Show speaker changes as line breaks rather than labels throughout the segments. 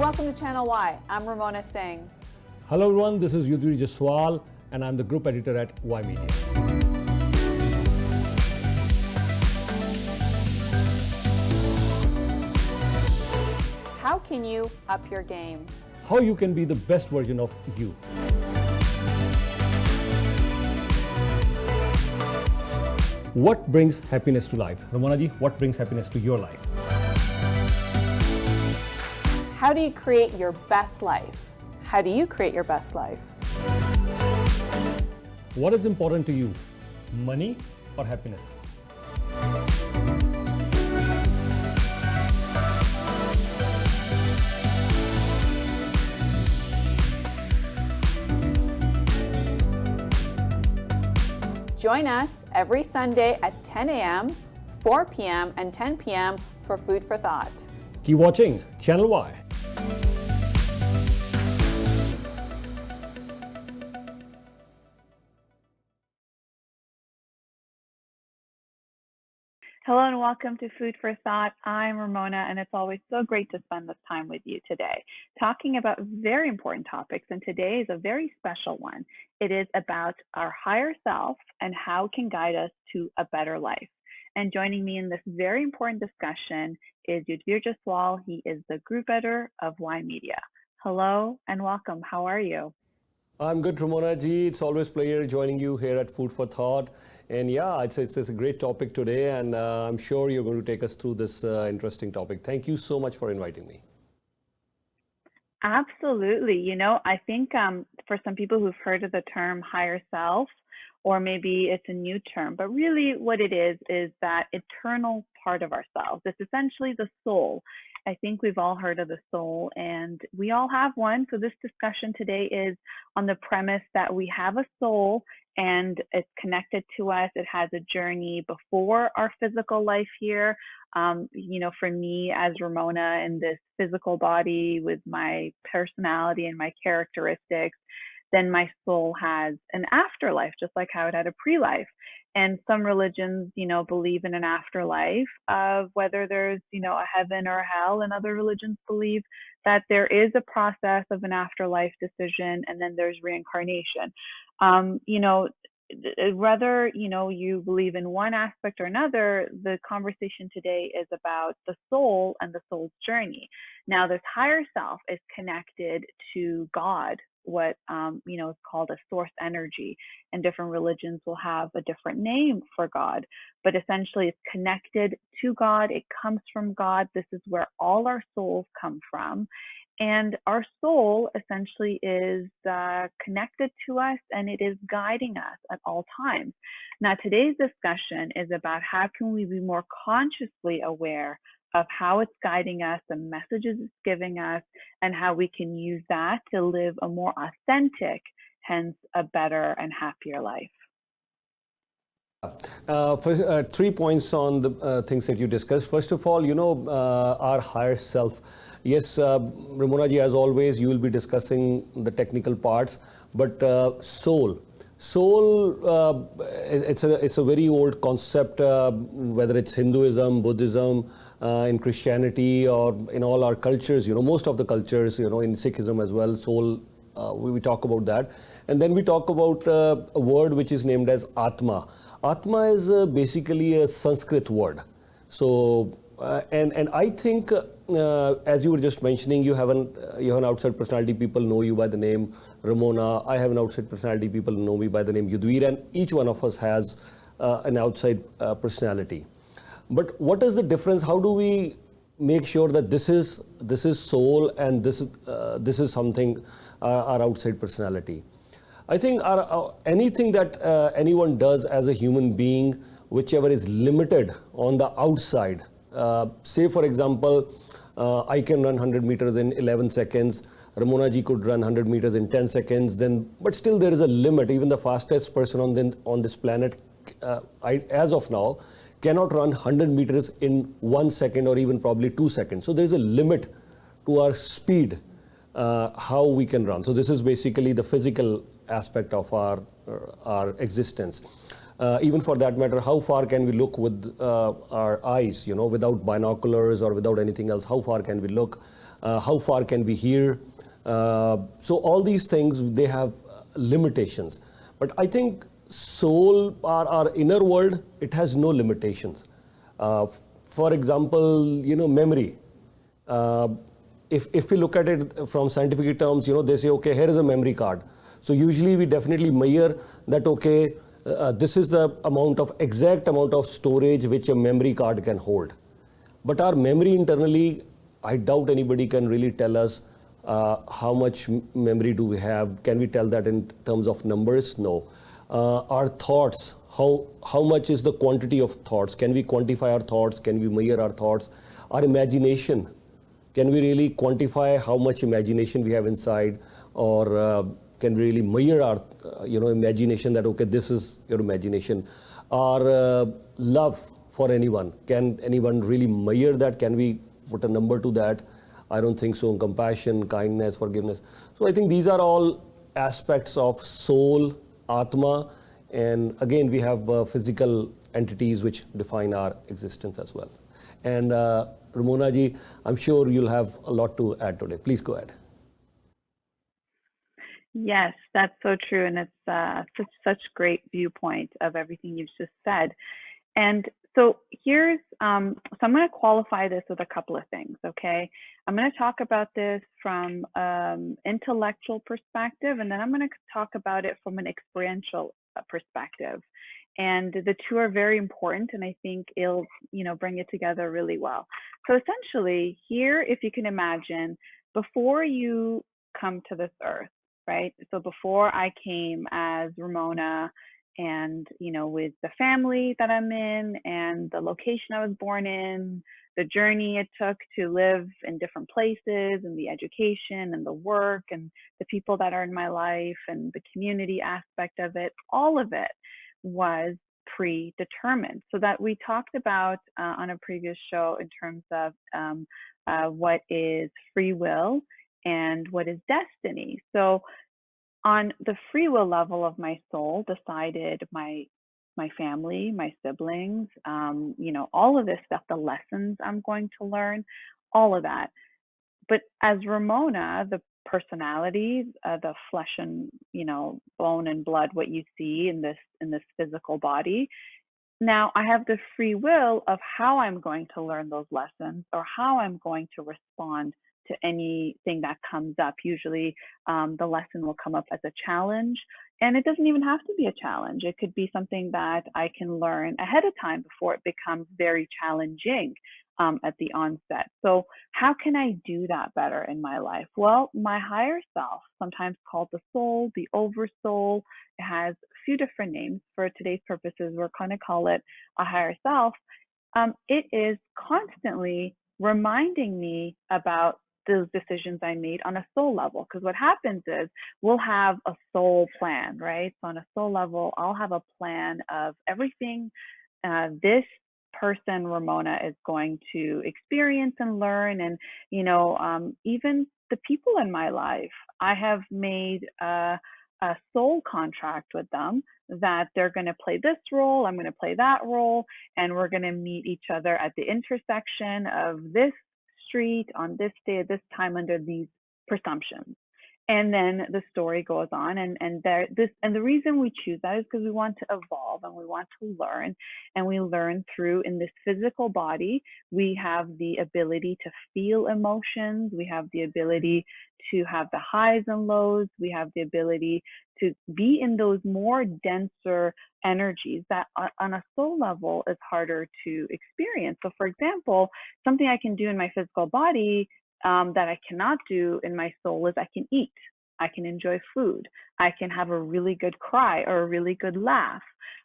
welcome to Channel Y. I'm Ramona Singh.
Hello everyone, this is Jadoo Jaswal and I'm the group editor at Y Media.
How can you up your game?
How you can be the best version of you. What brings happiness to life? Ramona ji, what brings happiness to your life?
How do you create your best life? How do you create your best life?
What is important to you? Money or happiness?
Join us every Sunday at 10 a.m., 4 p.m., and 10 p.m. for Food for Thought.
Keep watching Channel Y.
Hello and welcome to Food for Thought. I'm Ramona, and it's always so great to spend this time with you today, talking about very important topics, and today is a very special one. It is about our higher self and how it can guide us to a better life. And joining me in this very important discussion is Jadoo Jaswal. He is the group editor of Y Media. Hello and welcome. How are you?
I'm good, Ramona ji. It's always a pleasure joining you here at Food for Thought. And yeah, it's a great topic today, and I'm sure you're going to take us through this interesting topic. Thank you so much for inviting me.
Absolutely. You know, I think for some people who've heard of the term higher self, or maybe it's a new term, but really what it is that eternal part of ourselves. It's essentially the soul. I think we've all heard of the soul, and we all have one. So this discussion today is on the premise that we have a soul and it's connected to us. It has a journey before our physical life here. You know, for me as Ramona in this physical body with my personality and my characteristics, then my soul has an afterlife, just like how it had a pre-life. And some religions, you know, believe in an afterlife of whether there's, you know, a heaven or a hell, and other religions believe that there is a process of an afterlife decision, and then there's reincarnation. You know, whether, you know, you believe in one aspect or another, the conversation today is about the soul and the soul's journey. Now, this higher self is connected to God, what you know is called a source energy, and different religions will have a different name for God, but essentially it's connected to God. It comes from God. This is where all our souls come from, and our soul essentially is connected to us, and it is guiding us at all times. Now, today's discussion is about how can we be more consciously aware of how it's guiding us, the messages it's giving us, and how we can use that to live a more authentic, hence a better and happier life.
3 points on the things that you discussed. First of all, you know, our higher self. Yes, Ramona ji, as always, you will be discussing the technical parts, but soul. Soul, it's a very old concept, whether it's Hinduism, Buddhism, in Christianity, or in all our cultures, you know, most of the cultures, you know, in Sikhism as well, soul, we talk about that. And then we talk about a word which is named as Atma. Atma is basically a Sanskrit word. So, and I think, as you were just mentioning, you have an outside personality. People know you by the name Ramona. I have an outside personality. People know me by the name Jadoo, and each one of us has an outside personality. But what is the difference? How do we make sure that this is soul and this is something our outside personality? I think anything that anyone does as a human being, whichever is limited on the outside. Say for example, I can run 100 meters in 11 seconds. Ramona ji could run 100 meters in 10 seconds. But still there is a limit. Even the fastest person on this planet, as of now, cannot run 100 meters in 1 second or even probably 2 seconds. So there's a limit to our speed, how we can run. So this is basically the physical aspect of our existence. Even for that matter, how far can we look with our eyes, you know, without binoculars or without anything else? How far can we look? how far can we hear. So all these things, they have limitations. But I think soul, our inner world, it has no limitations. For example, memory. If we look at it from scientific terms, they say, okay, here is a memory card. So usually we definitely measure that, okay, this is the exact amount of storage which a memory card can hold. But our memory internally, I doubt anybody can really tell us how much memory do we have. Can we tell that in terms of numbers? No. Our thoughts, how much is the quantity of thoughts? Can we quantify our thoughts? Can we measure our thoughts? Our imagination, can we really quantify how much imagination we have inside? Or can we really measure our imagination, that, okay, this is your imagination? Our love for anyone, can anyone really measure that? Can we put a number to that? I don't think so. Compassion, kindness, forgiveness. So I think these are all aspects of soul, Atma, and again we have physical entities which define our existence as well. And Ramona ji, I'm sure you'll have a lot to add today. Please go ahead.
Yes, that's so true, and it's such great viewpoint of everything you've just said. And so here's, so I'm going to qualify this with a couple of things, okay? I'm going to talk about this from intellectual perspective, and then I'm going to talk about it from an experiential perspective. And the two are very important, and I think it'll, bring it together really well. So essentially here, if you can imagine, before you come to this earth, right? So before I came as Ramona, and with the family that I'm in and the location I was born in, the journey it took to live in different places, and the education and the work and the people that are in my life and the community aspect of it, all of it was predetermined. So that we talked about on a previous show in terms of what is free will and what is destiny. So on the free will level of my soul, decided my family, my siblings, all of this stuff, the lessons I'm going to learn, all of that. But as Ramona, the personality, the flesh and bone and blood, what you see in this physical body. Now I have the free will of how I'm going to learn those lessons, or how I'm going to respond to anything that comes up. Usually the lesson will come up as a challenge, and it doesn't even have to be a challenge. It could be something that I can learn ahead of time before it becomes very challenging at the onset. So how can I do that better in my life? Well, my higher self, sometimes called the soul, the oversoul, it has a few different names. For today's purposes, we're going to call it a higher self. It is constantly reminding me about those decisions I made on a soul level. Because what happens is we'll have a soul plan, right? So on a soul level, I'll have a plan of everything this person, Ramona, is going to experience and learn. And, even the people in my life, I have made a soul contract with them that they're going to play this role, I'm going to play that role, and we're going to meet each other at the intersection of this street on this day at this time under these presumptions. And then the story goes on, and the reason we choose that is because we want to evolve and we want to learn, and we learn through, in this physical body, we have the ability to feel emotions, we have the ability to have the highs and lows, we have the ability to be in those more denser energies that on a soul level is harder to experience. So for example, something I can do in my physical body that I cannot do in my soul is I can eat, I can enjoy food, I can have a really good cry or a really good laugh.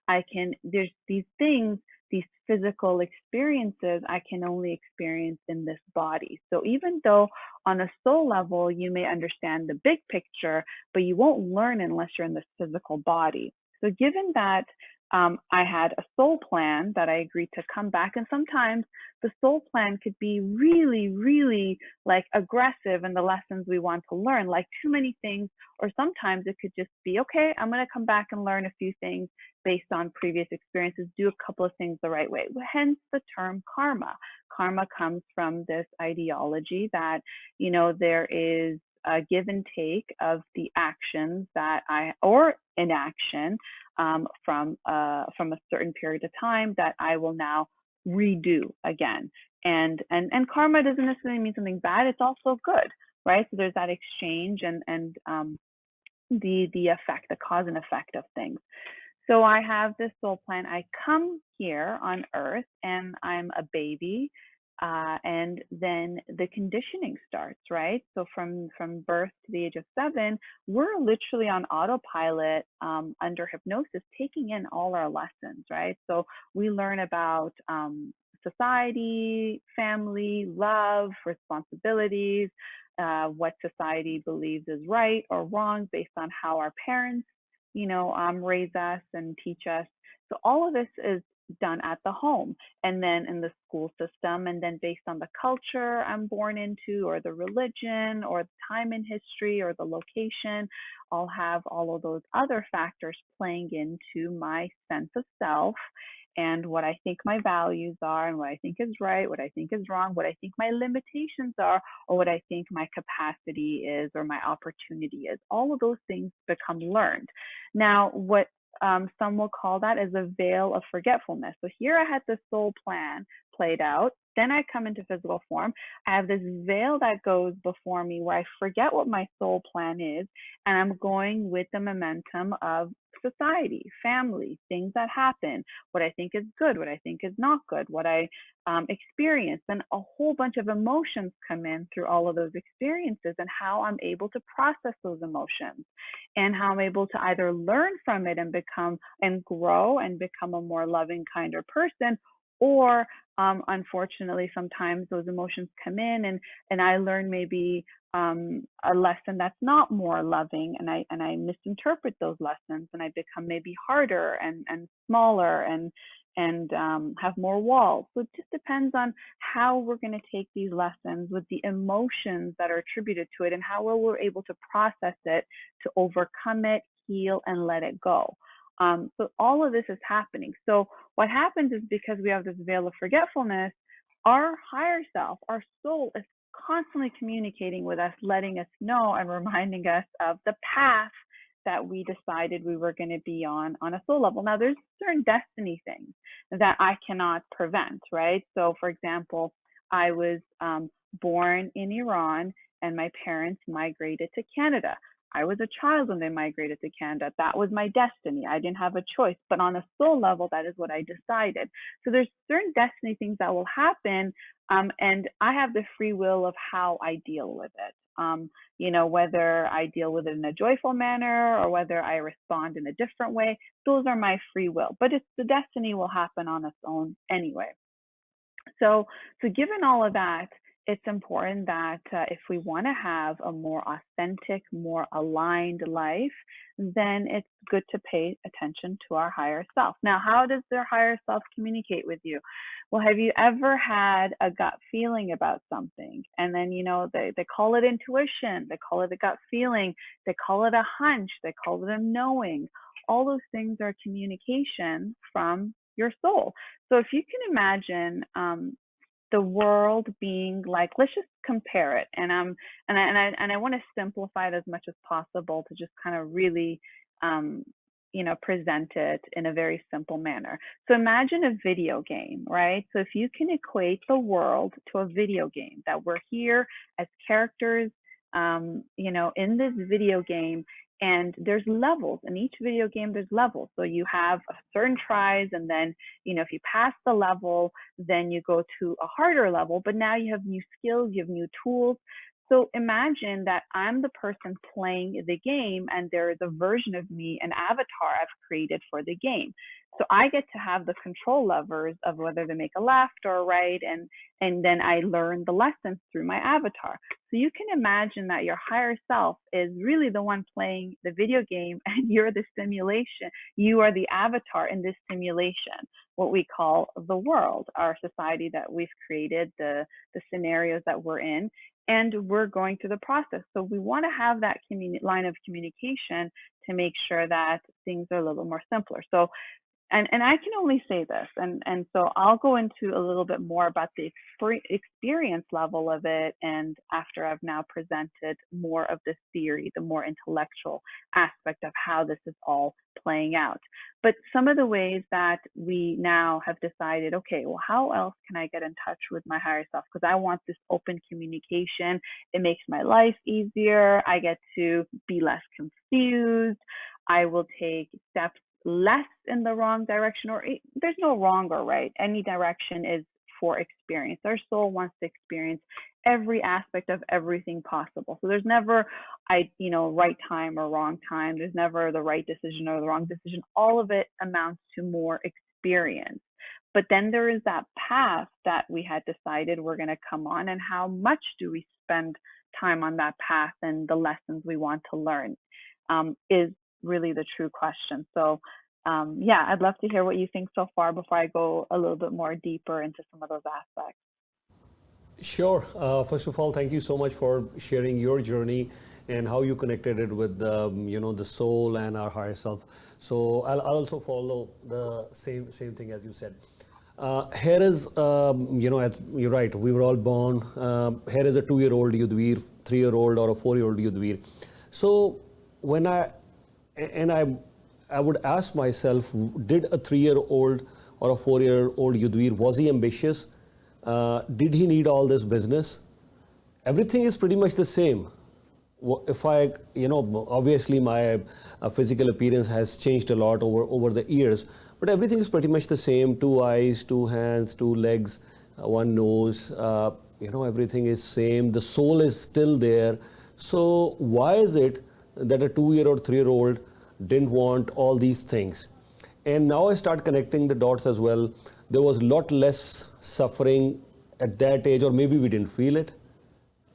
There's these things, these physical experiences I can only experience in this body. So even though on a soul level, you may understand the big picture, but you won't learn unless you're in this physical body. So given that I had a soul plan that I agreed to come back. And sometimes the soul plan could be really, really like aggressive in the lessons we want to learn, like too many things. Or sometimes it could just be, okay, I'm going to come back and learn a few things based on previous experiences, do a couple of things the right way. Hence the term karma. Karma comes from this ideology that, you know, there is a give and take of the actions that or inaction from a certain period of time that I will now redo again. And karma doesn't necessarily mean something bad. It's also good, right? So there's that exchange and the effect, the cause and effect of things. So I have this soul plan. I come here on Earth and I'm a baby. And then the conditioning starts, right? So from birth to the age of 7, we're literally on autopilot under hypnosis, taking in all our lessons, right? So we learn about society, family, love, responsibilities, what society believes is right or wrong based on how our parents, you know, raise us and teach us. So all of this is done at the home and then in the school system, and then based on the culture I'm born into or the religion or the time in history or the location, I'll have all of those other factors playing into my sense of self and what I think my values are and what I think is right, what I think is wrong, what I think my limitations are, or what I think my capacity is or my opportunity is. All of those things become learned. Now, what some will call that as a veil of forgetfulness. So here I had the soul plan played out. Then I come into physical form. I have this veil that goes before me where I forget what my soul plan is, and I'm going with the momentum of society, family, things that happen, what I think is good, what I think is not good, what I experience, and a whole bunch of emotions come in through all of those experiences and how I'm able to process those emotions and how I'm able to either learn from it and become and grow and become a more loving, kinder person, or unfortunately, sometimes those emotions come in and I learn maybe a lesson that's not more loving, and I misinterpret those lessons and I become maybe harder and smaller and have more walls. So it just depends on how we're going to take these lessons with the emotions that are attributed to it and how we're able to process it, to overcome it, heal, and let it go. So all of this is happening. So what happens is because we have this veil of forgetfulness, our higher self, our soul is constantly communicating with us, letting us know and reminding us of the path that we decided we were going to be on a soul level. Now, there's certain destiny things that I cannot prevent, right? So, for example, I was born in Iran and my parents migrated to Canada. I was a child when they migrated to Canada. That was my destiny. I didn't have a choice. But on a soul level, that is what I decided. So there's certain destiny things that will happen, and I have the free will of how I deal with it. You know, whether I deal with it in a joyful manner or whether I respond in a different way, those are my free will. But it's the destiny will happen on its own anyway. So given all of that, it's important that if we want to have a more authentic, more aligned life, then it's good to pay attention to our higher self. Now, how does their higher self communicate with you? Well, have you ever had a gut feeling about something? And then, you know, they call it intuition, they call it a gut feeling, they call it a hunch, they call it a knowing. All those things are communication from your soul. So if you can imagine the world being like, let's just compare it, and I want to simplify it as much as possible to just kind of really you know, present it in a very simple manner. So imagine a video game, right? So if you can equate the world to a video game, that we're here as characters, you know, in this video game, and there's levels in each video game. There's levels. So you have certain tries, and then, you know, if you pass the level, then you go to a harder level. But now you have new skills, you have new tools. So imagine that I'm the person playing the game and there is a version of me, an avatar I've created for the game. So I get to have the control levers of whether to make a left or a right, and then I learn the lessons through my avatar. So you can imagine that your higher self is really the one playing the video game and you're the simulation. You are the avatar in this simulation, what we call the world, our society that we've created, the scenarios that we're in, and we're going through the process. So we want to have that line of communication to make sure that things are a little bit more simpler. So and I can only say this, and so I'll go into a little bit more about the experience level of it, and after I've now presented more of this theory, the more intellectual aspect of how this is all playing out. But some of the ways that we now have decided, okay, well, how else can I get in touch with my higher self? Because I want this open communication. It makes my life easier. I get to be less confused. I will take steps less in the wrong direction, or there's no wrong or right. Any direction is for experience. Our soul wants to experience every aspect of everything possible. So there's never right time or wrong time. There's never the right decision or the wrong decision. All of it amounts to more experience. But then there is that path that we had decided we're going to come on, and how much do we spend time on that path and the lessons we want to learn is really the true question. So yeah, I'd love to hear what you think so far before I go a little bit more deeper into some of those aspects.
Sure. First of all, thank you so much for sharing your journey and how you connected it with the soul and our higher self. So I'll also follow the same thing as you said. Here is, as you're right, we were all born. Here is a 2-year-old Yudhvir, 3-year-old or a 4-year-old Yudhvir. So when I would ask myself, did a 3-year-old or a 4-year-old Yudhvir, was he ambitious? Did he need all this business? Everything is pretty much the same. If obviously my physical appearance has changed a lot over the years, but everything is pretty much the same. 2 eyes, 2 hands, 2 legs, 1 nose, everything is same. The soul is still there. So why is it that a 2-year-old, 3-year-old didn't want all these things? And now I start connecting the dots as well. There was a lot less suffering at that age, or maybe we didn't feel it.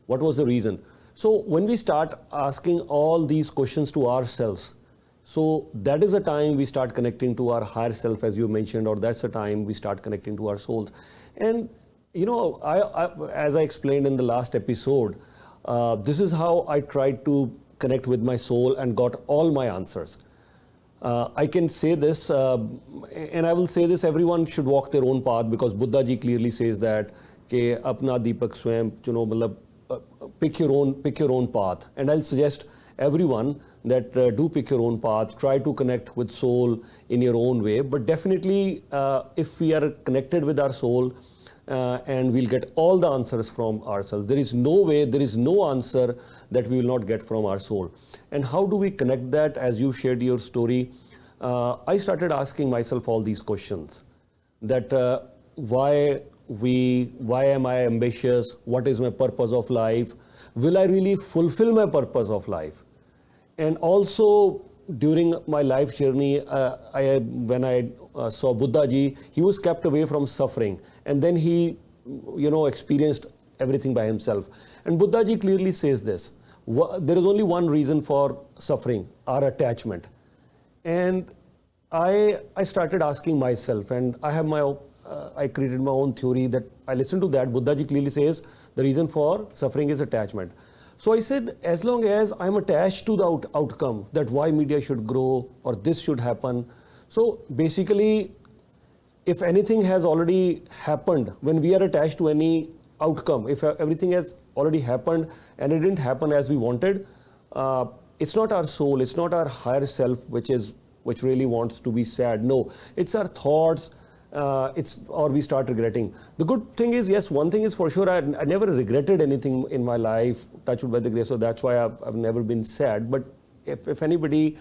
What was the reason? So when we start asking all these questions to ourselves, so that is the time we start connecting to our higher self, as you mentioned, or that's the time we start connecting to our souls. And as I explained in the last episode, this is how I tried to connect with my soul and got all my answers. I can say this, and I will say this, everyone should walk their own path, because Buddha ji clearly says that, ke apna deepak swayam, pick your own path. And I'll suggest everyone that do pick your own path, try to connect with soul in your own way. But definitely, if we are connected with our soul, and we'll get all the answers from ourselves. There is no way, there is no answer that we will not get from our soul. And how do we connect that? As you shared your story, I started asking myself all these questions. That why am I ambitious? What is my purpose of life? Will I really fulfill my purpose of life? And also during my life journey, when I saw Buddha ji, he was kept away from suffering, and then he experienced everything by himself. And Buddha ji clearly says this: there is only one reason for suffering, our attachment. And I started asking myself, and I created my own theory that I listened to that. Buddha ji clearly says the reason for suffering is attachment. So I said, as long as I'm attached to the outcome, that why media should grow or this should happen. So basically, if anything has already happened, when we are attached to any outcome, if everything has already happened and it didn't happen as we wanted, it's not our soul, it's not our higher self which really wants to be sad. No, it's our thoughts. Or we start regretting. The good thing is, yes, one thing is for sure, I never regretted anything in my life, touched by the grace, so that's why I've never been sad. But if anybody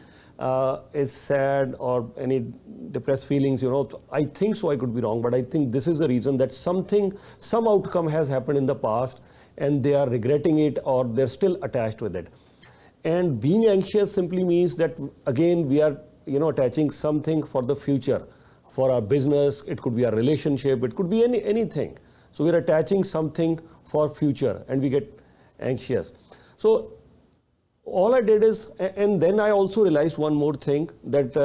is sad or any depressed feelings, I think so, I could be wrong, but I think this is the reason that some outcome has happened in the past, and they are regretting it or they're still attached with it. And being anxious simply means that, again, we are attaching something for the future, for our business. It could be our relationship, it could be anything. So we're attaching something for future and we get anxious. So all I did is, and then I also realized one more thing, that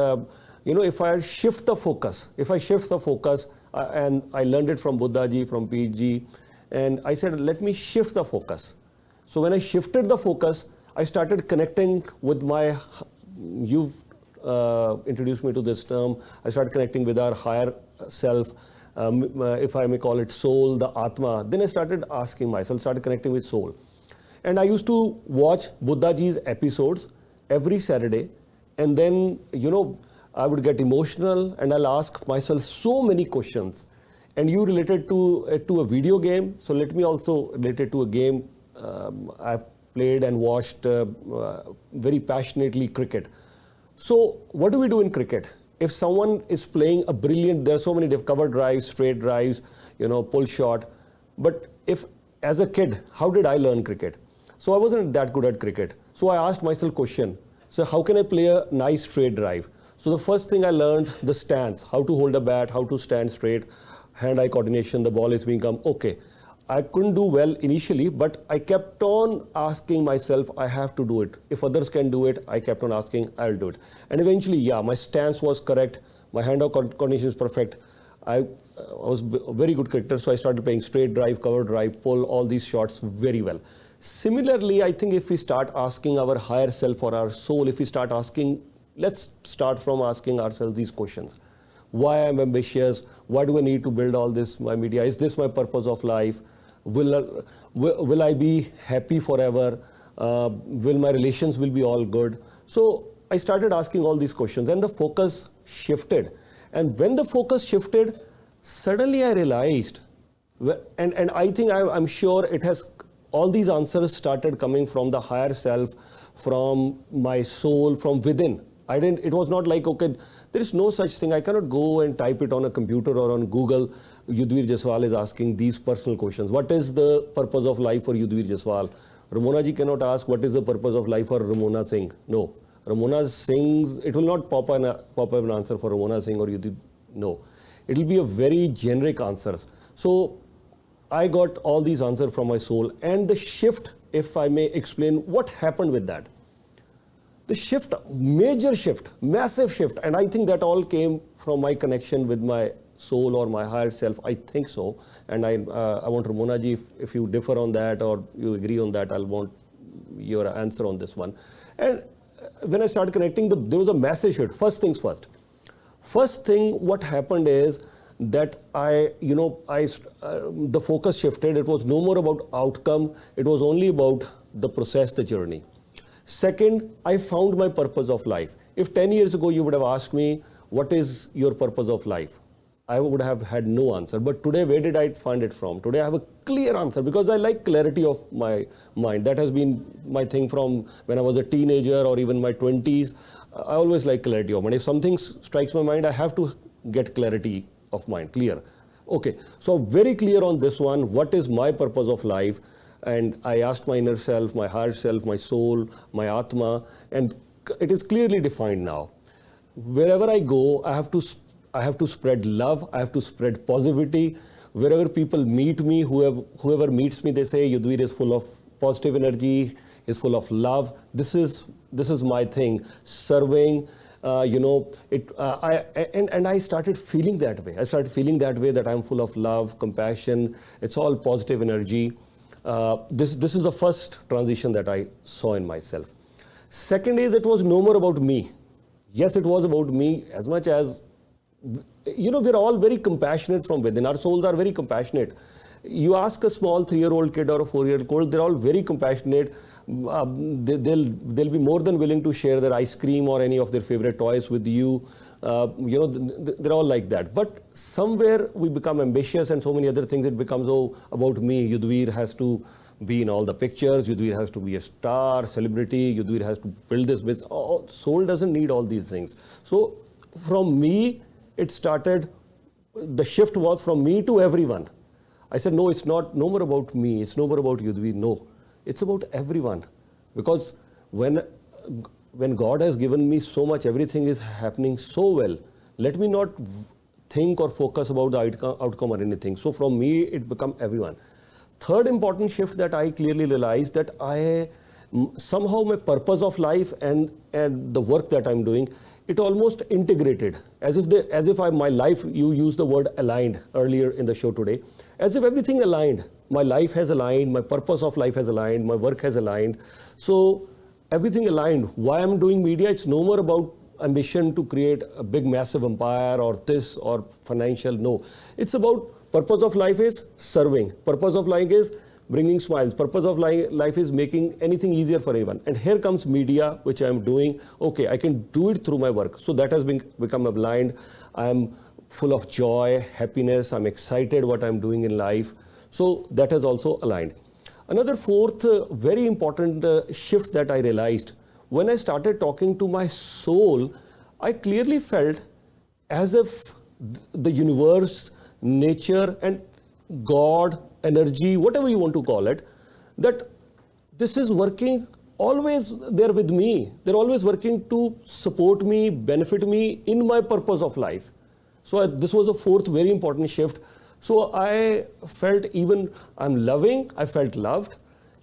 if I shift the focus, and I learned it from Buddhaji, from Peetji, and I said, let me shift the focus. So when I shifted the focus, I started connecting with you've introduced me to this term, I started connecting with our higher self, if I may call it soul, the Atma. Then I started asking myself, started connecting with soul. And I used to watch Buddhaji's episodes every Saturday, and then, I would get emotional and I'll ask myself so many questions. And you related to a video game, so let me also relate it to a game I've played and watched very passionately, cricket. So what do we do in cricket? If someone is playing a brilliant, there are so many cover drives, straight drives, pull shot. But as a kid, how did I learn cricket? So I wasn't that good at cricket. So I asked myself question. So how can I play a nice straight drive? So the first thing I learned, the stance, how to hold a bat, how to stand straight, hand-eye coordination, the ball is being come. Okay. I couldn't do well initially, but I kept on asking myself, I have to do it. If others can do it, I kept on asking, I'll do it. And eventually, yeah, my stance was correct. My hand-eye coordination is perfect. I was a very good cricketer, so I started playing straight drive, cover drive, pull, all these shots very well. Similarly, I think if we start asking our higher self or our soul, if we start asking, let's start from asking ourselves these questions. Why am I ambitious? Why do I need to build all this, my media? Is this my purpose of life? Will I be happy forever? Will my relations will be all good? So I started asking all these questions and the focus shifted. And when the focus shifted, suddenly I realized, and I think I'm sure it has, all these answers started coming from the higher self, from my soul, from within. It was not like, okay, there is no such thing. I cannot go and type it on a computer or on Google. Yudhvir Jaiswal is asking these personal questions. What is the purpose of life for Yudhvir Jaiswal? Ramona ji cannot ask what is the purpose of life for Ramona Singh. No. Ramona sings, it will not pop up an answer for Ramona Singh or Yudhvir. No. It will be a very generic answers. So I got all these answers from my soul. And the shift, if I may explain what happened with that. The shift, major shift, massive shift. And I think that all came from my connection with my soul or my higher self. I think so. And I want Ramona ji, if you differ on that or you agree on that, I'll want your answer on this one. And when I started connecting, there was a massive shift. First things first. First thing, what happened is that the focus shifted. It was no more about outcome. It was only about the process, the journey. Second, I found my purpose of life. If 10 years ago you would have asked me, what is your purpose of life? I would have had no answer. But today, where did I find it from? Today, I have a clear answer because I like clarity of my mind. That has been my thing from when I was a teenager or even my 20s. I always like clarity of mind. If something strikes my mind, I have to get clarity of mind, clear. Okay, so very clear on this one. What is my purpose of life? And I asked my inner self, my higher self, my soul, my Atma, and it is clearly defined now. Wherever I go, I have to spread love. I have to spread positivity. Wherever people meet me, whoever meets me, they say Yudhvir is full of positive energy, is full of love. This is my thing. Serving, and I started feeling that way. I started feeling that way, that I'm full of love, compassion. It's all positive energy. This is the first transition that I saw in myself. Second is, it was no more about me. Yes, it was about me as much as, we're all very compassionate from within. Our souls are very compassionate. You ask a small 3-year-old kid or a 4-year-old, they're all very compassionate. They'll be more than willing to share their ice cream or any of their favorite toys with you. They're all like that. But somewhere we become ambitious and so many other things. It becomes, about me. Yudhvir has to be in all the pictures. Yudhvir has to be a star, celebrity. Yudhvir has to build this business. Soul doesn't need all these things. So from me, it started, the shift was from me to everyone. I said, no, it's not no more about me. It's no more about Yudvi. No, it's about everyone. Because when God has given me so much, everything is happening so well. Let me not think or focus about the outcome or anything. So from me, it become everyone. Third important shift that I clearly realized that somehow my purpose of life and the work that I'm doing, it almost integrated, as if my life, you used the word aligned earlier in the show today, as if everything aligned. My life has aligned, my purpose of life has aligned, my work has aligned. So everything aligned. Why I'm doing media, it's no more about ambition to create a big massive empire or this or financial. No, it's about purpose of life is serving. Purpose of life is bringing smiles. Purpose of life is making anything easier for everyone. And here comes media, which I'm doing. Okay, I can do it through my work. So that has become aligned. I'm full of joy, happiness. I'm excited what I'm doing in life. So that has also aligned. Another fourth very important shift that I realized, when I started talking to my soul, I clearly felt as if the universe, nature, and God, energy, whatever you want to call it, that this is working always there with me. They're always working to support me, benefit me in my purpose of life. So this was a fourth very important shift. So I felt even I'm loving, I felt loved.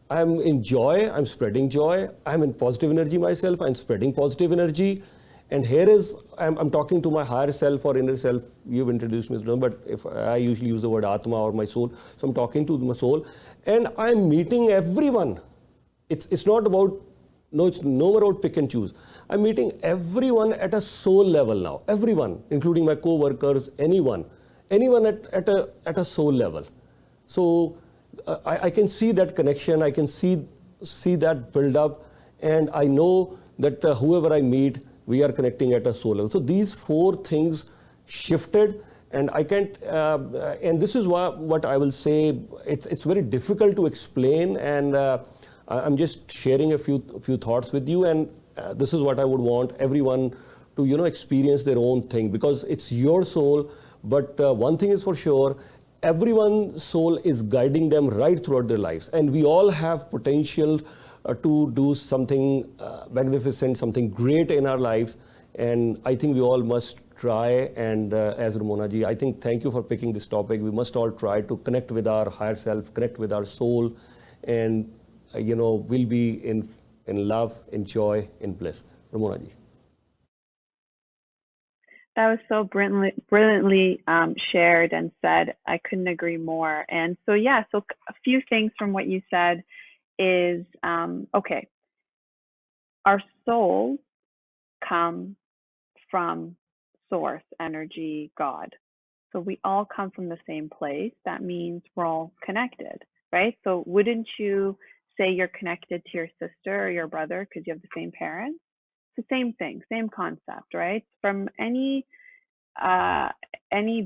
I'm in joy, I'm spreading joy. I'm in positive energy myself, I'm spreading positive energy. And here is, I'm talking to my higher self or inner self. You've introduced me, but if I usually use the word Atma or my soul. So I'm talking to my soul and I'm meeting everyone. It's not about, no, it's no more about pick and choose. I'm meeting everyone at a soul level now. Everyone, including my co-workers, anyone at a soul level. So I can see that connection. I can see that build up, and I know that whoever I meet, we are connecting at a soul level. So these four things shifted, and I can't. And this is what I will say. It's very difficult to explain, and I'm just sharing a few thoughts with you. And this is what I would want everyone to experience their own thing, because it's your soul. But one thing is for sure, everyone's soul is guiding them right throughout their lives, and we all have potential to do something magnificent, something great in our lives. And I think we all must try. And as Ramona ji, I think thank you for picking this topic. We must all try to connect with our higher self, connect with our soul, and we'll be in love, in joy, in bliss. Ramona ji.
That was so brilliantly shared and said. I couldn't agree more. And so, yeah, so a few things from what you said is, okay, our souls come from source, energy, God. So we all come from the same place. That means we're all connected, right? So wouldn't you say you're connected to your sister or your brother because you have the same parents? It's the same thing, same concept, right? From any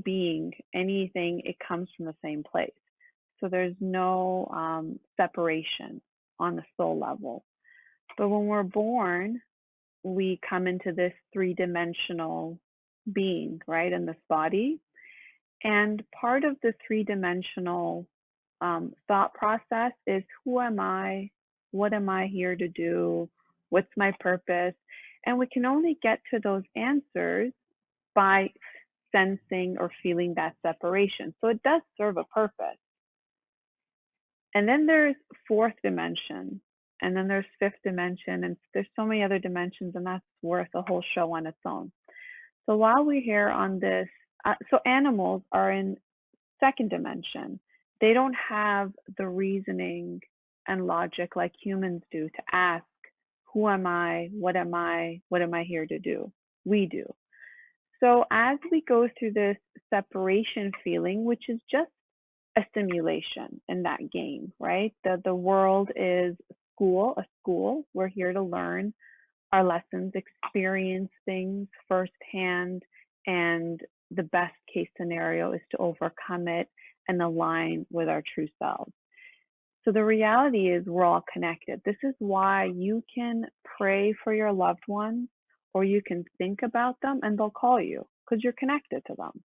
being, anything, it comes from the same place. So there's no separation on the soul level. But when we're born, we come into this three-dimensional being, right, in this body. And part of the three-dimensional thought process is, who am I? What am I here to do? What's my purpose? And we can only get to those answers by sensing or feeling that separation. So it does serve a purpose. And then there's fourth dimension, and then there's fifth dimension, and there's so many other dimensions, and that's worth a whole show on its own. So while we're here on this, so animals are in second dimension. They don't have the reasoning and logic like humans do to ask, who am I? What am I? What am I here to do? We do. So as we go through this separation feeling, which is just a simulation in that game, right? The world is a school. We're here to learn our lessons, experience things firsthand, and the best case scenario is to overcome it and align with our true selves. So the reality is we're all connected. This is why you can pray for your loved ones, or you can think about them and they'll call you because you're connected to them.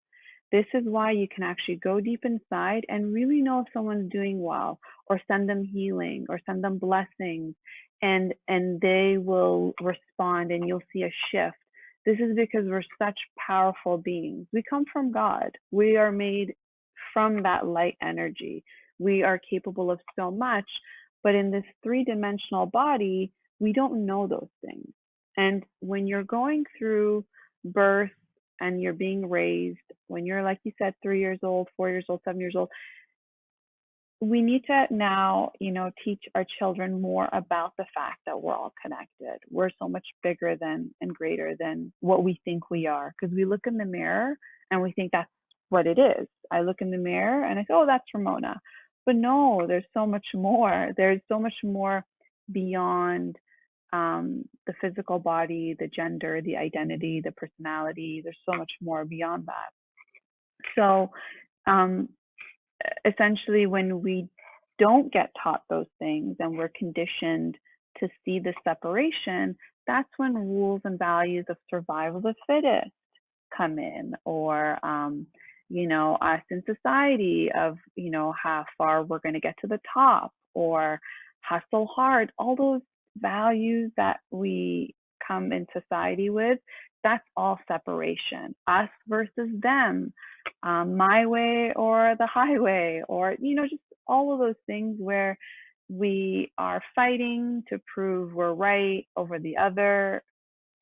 This is why you can actually go deep inside and really know if someone's doing well, or send them healing, or send them blessings, and they will respond and you'll see a shift. This is because we're such powerful beings. We come from God. We are made from that light energy. We are capable of so much, but in this three-dimensional body, we don't know those things. And when you're going through birth and you're being raised, when you're, like you said, 3 years old, 4 years old, 7 years old, we need to now, teach our children more about the fact that we're all connected. We're so much bigger than and greater than what we think we are. Because we look in the mirror and we think that's what it is. I look in the mirror and I say, oh, that's Ramona. But no, there's so much more. There's so much more beyond the physical body, the gender, the identity, the personality. There's so much more beyond that. So essentially, when we don't get taught those things and we're conditioned to see the separation, that's when rules and values of survival of the fittest come in, or us in society of how far we're going to get to the top, or hustle hard. All those values that we come in society with, that's all separation. Us versus them, my way or the highway, or just all of those things where we are fighting to prove we're right over the other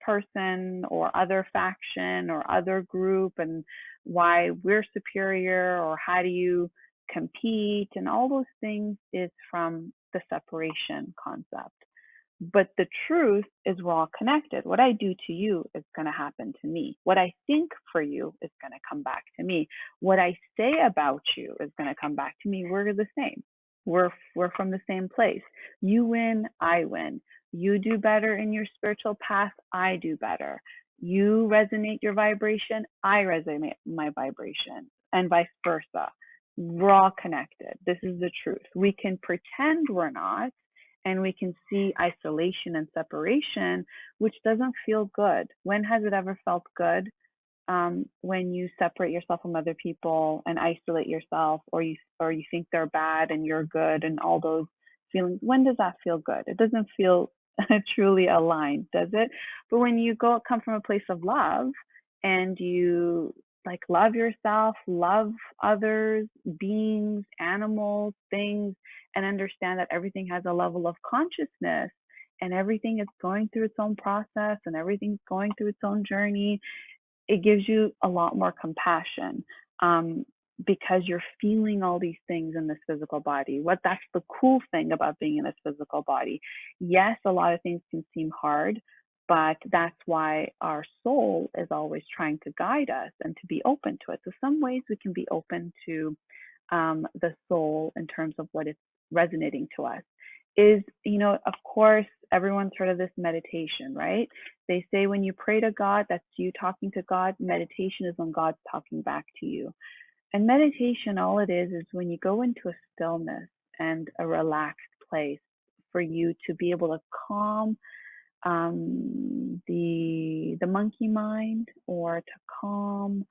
person or other faction or other group, and why we're superior, or how do you compete, and all those things is from the separation concept. But the truth is we're all connected. What I do to you is going to happen to me. What I think for you is going to come back to me. What I say about you is going to come back to me. We're the same. We're from the same place. You win, I win. You do better in your spiritual path, I do better. You resonate your vibration, I resonate my vibration, and vice versa. We're all connected. This is the truth. We can pretend we're not, and we can see isolation and separation, which doesn't feel good. When has it ever felt good? When you separate yourself from other people and isolate yourself, or you think they're bad and you're good, and all those feelings. When does that feel good? It doesn't feel truly aligned, does it? But when you come from a place of love, and you love yourself, love others, beings, animals, things, and understand that everything has a level of consciousness, and everything is going through its own process, and everything's going through its own journey, it gives you a lot more compassion, because you're feeling all these things in this physical body. That's the cool thing about being in this physical body. Yes, a lot of things can seem hard, but that's why our soul is always trying to guide us and to be open to it. So some ways we can be open to the soul in terms of what is resonating to us is, of course, everyone's heard of this meditation, right? They say when you pray to God, that's you talking to God. Meditation is when God's talking back to you. And meditation, all it is when you go into a stillness and a relaxed place for you to be able to calm the monkey mind, or to calm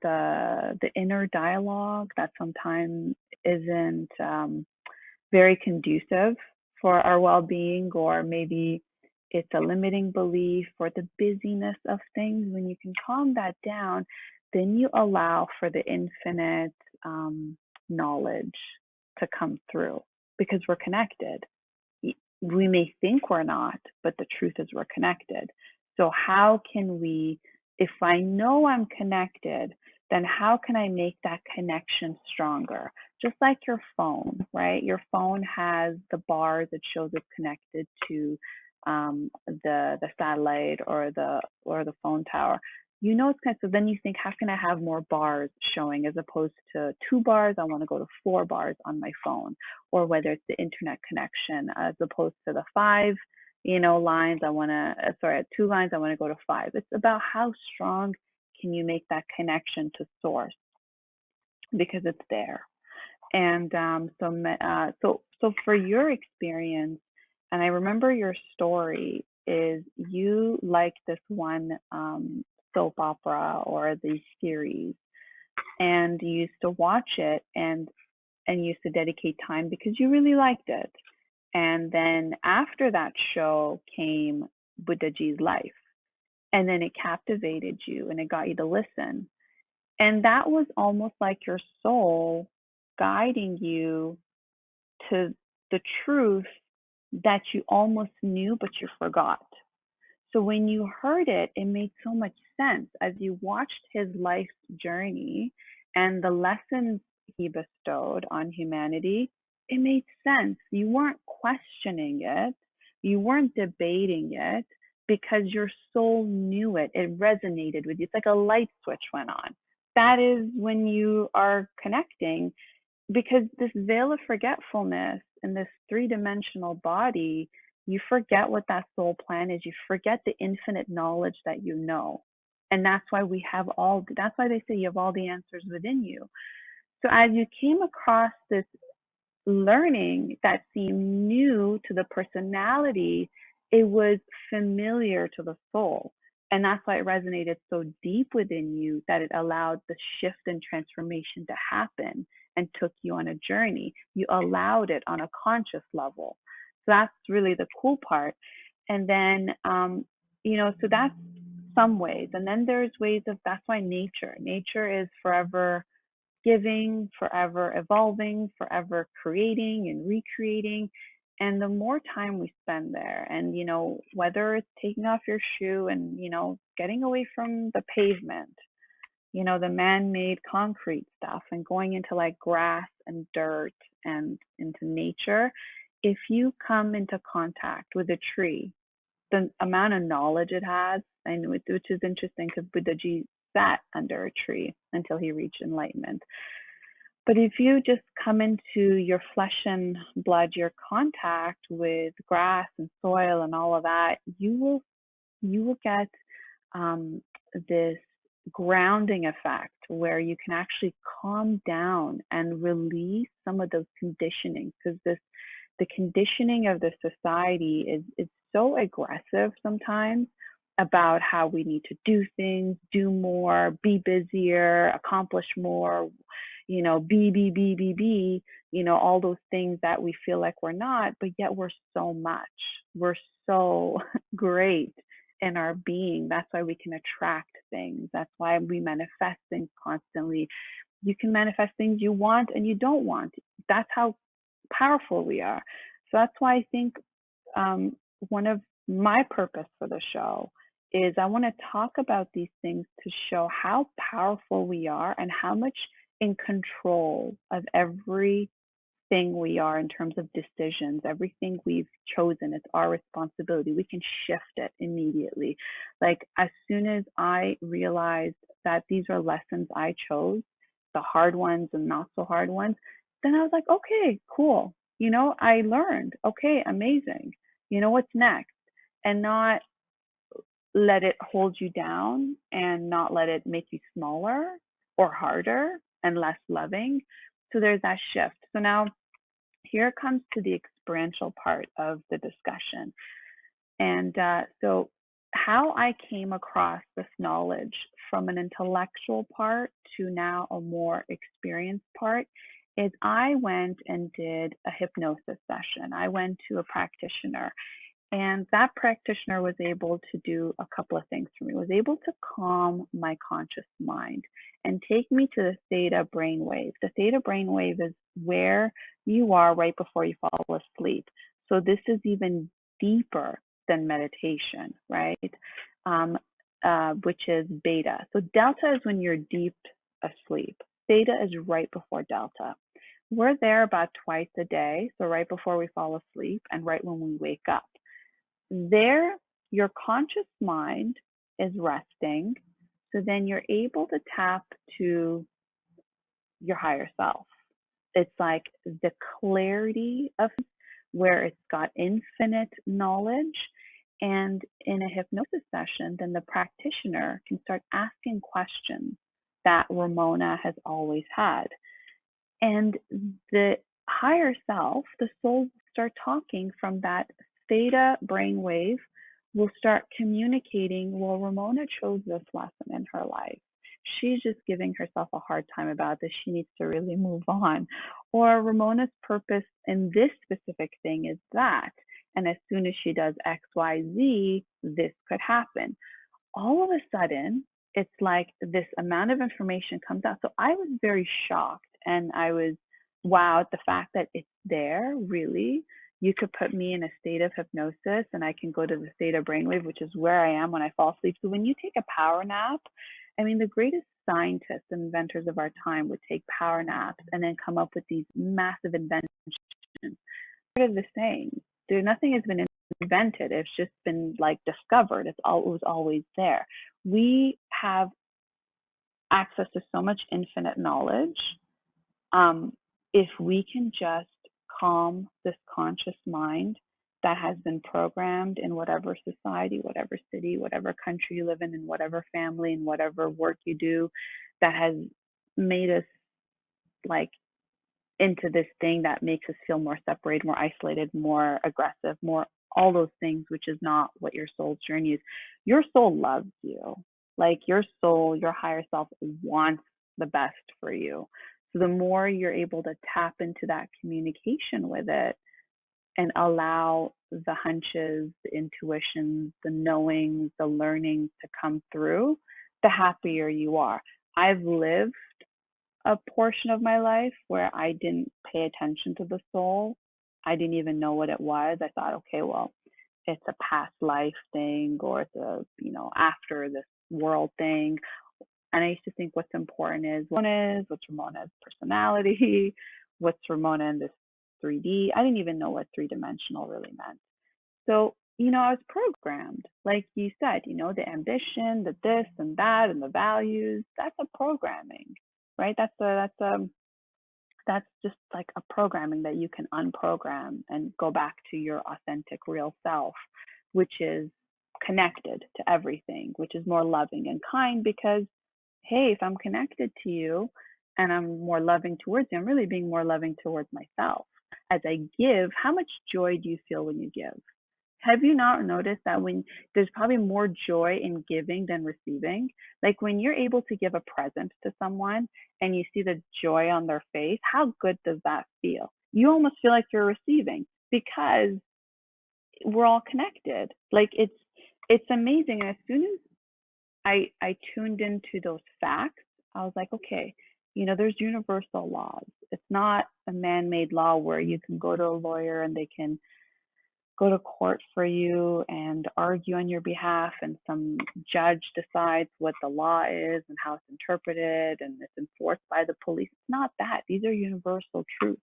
the inner dialogue that sometimes isn't very conducive for our well-being, or maybe it's a limiting belief, or the busyness of things. When you can calm that down, then you allow for the infinite knowledge to come through, because we're connected. We may think we're not, but the truth is we're connected. So how can we, if I know I'm connected, then how can I make that connection stronger? Just like your phone, right? Your phone has the bars that shows it's connected to the satellite or the phone tower. It's connected. So then you think, how can I have more bars showing, as opposed to 2 bars? I want to go to 4 bars on my phone, or whether it's the internet connection, as opposed to the 5 lines. 2 lines. I want to go to 5. It's about how strong can you make that connection to source, because it's there. And so for your experience, and I remember your story, is you like this one soap opera or these series, and you used to watch it and you used to dedicate time because you really liked it. And then after that show came Buddhaji's life, and then it captivated you and it got you to listen. And that was almost like your soul guiding you to the truth that you almost knew, but you forgot. So when you heard it, it made so much sense as you watched his life's journey and the lessons he bestowed on humanity. It made sense. You weren't questioning it, you weren't debating it, because your soul knew it. It resonated with you. It's like a light switch went on. That is when you are connecting, because this veil of forgetfulness in this three-dimensional body, you forget what that soul plan is. You forget the infinite knowledge that you know. And that's why that's why they say you have all the answers within you. So as you came across this learning that seemed new to the personality, it was familiar to the soul. And that's why it resonated so deep within you that it allowed the shift and transformation to happen and took you on a journey. You allowed it on a conscious level. So that's really the cool part. And then, so that's some ways. And then there's ways of, that's why nature is forever giving, forever evolving, forever creating and recreating. And the more time we spend there, and, whether it's taking off your shoe and, getting away from the pavement, the man-made concrete stuff, and going into like grass and dirt and into nature, if you come into contact with a tree, the amount of knowledge it has, and which is interesting because Buddhaji sat under a tree until he reached enlightenment. But if you just come into your flesh and blood, your contact with grass and soil and all of that, you will get this grounding effect where you can actually calm down and release some of those conditioning, because the conditioning of the society is so aggressive sometimes about how we need to do things, do more, be busier, accomplish more, be, all those things that we feel like we're not, but yet we're so much. We're so great in our being. That's why we can attract things. That's why we manifest things constantly. You can manifest things you want and you don't want. That's how powerful we are. So that's why I think one of my purpose for the show is I want to talk about these things to show how powerful we are and how much in control of everything we are in terms of decisions. Everything we've chosen, it's our responsibility. We can shift it immediately. Like as soon as I realized that these are lessons I chose, the hard ones and not so hard ones, then I was like, okay, cool. I learned. Okay, amazing. What's next? And not let it hold you down and not let it make you smaller or harder and less loving. So there's that shift. So now here comes to the experiential part of the discussion. And so how I came across this knowledge from an intellectual part to now a more experienced part is I went and did a hypnosis session. I went to a practitioner, and that practitioner was able to do a couple of things for me. Was able to calm my conscious mind and take me to the theta brainwave. The theta brainwave is where you are right before you fall asleep. So this is even deeper than meditation, right? Which is beta. So delta is when you're deep asleep. Theta is right before delta. We're there about twice a day, so right before we fall asleep and right when we wake up. There, your conscious mind is resting, so then you're able to tap to your higher self. It's like the clarity of where it's got infinite knowledge. And in a hypnosis session, then the practitioner can start asking questions that Ramona has always had. And the higher self, the soul, will start talking from that theta brainwave we'll start communicating, well, Ramona chose this lesson in her life. She's just giving herself a hard time about this. She needs to really move on. Or Ramona's purpose in this specific thing is that. And as soon as she does X, Y, Z, this could happen. All of a sudden, it's like this amount of information comes out. So I was very shocked and I was wowed at the fact that it's there, really. You could put me in a state of hypnosis and I can go to the state of brainwave, which is where I am when I fall asleep. So when you take a power nap, I mean, the greatest scientists and inventors of our time would take power naps and then come up with these massive inventions. Part of the saying, nothing has been invented. It's just been like discovered. It was always there. We have access to so much infinite knowledge. If we can just calm this conscious mind that has been programmed in whatever society, whatever city, whatever country you live in whatever family, and whatever work you do, that has made us like into this thing that makes us feel more separated, more isolated, more aggressive, more all those things, which is not what your soul's journey is. Your soul loves you. Like your soul, your higher self wants the best for you. So the more you're able to tap into that communication with it and allow the hunches, the intuitions, the knowings, the learnings to come through, the happier you are. I've lived a portion of my life where I didn't pay attention to the soul. I didn't even know what it was. I thought, okay, well, it's a past life thing, or it's a, after this world thing. And I used to think what's important is what's Ramona's personality, what's Ramona in this 3D. I didn't even know what three-dimensional really meant. So, I was programmed, like you said, the ambition, the this and that, and the values. That's a programming, right? That's just like a programming that you can unprogram and go back to your authentic, real self, which is connected to everything, which is more loving and kind. Because hey, if I'm connected to you and I'm more loving towards you, I'm really being more loving towards myself. As I give, how much joy do you feel when you give? Have you not noticed that when there's probably more joy in giving than receiving? Like when you're able to give a present to someone and you see the joy on their face, how good does that feel? You almost feel like you're receiving because we're all connected. Like it's amazing. And as soon as I tuned into those facts, I was like, okay, there's universal laws. It's not a man-made law where you can go to a lawyer and they can go to court for you and argue on your behalf, and some judge decides what the law is and how it's interpreted and it's enforced by the police. It's not that. These are universal truths.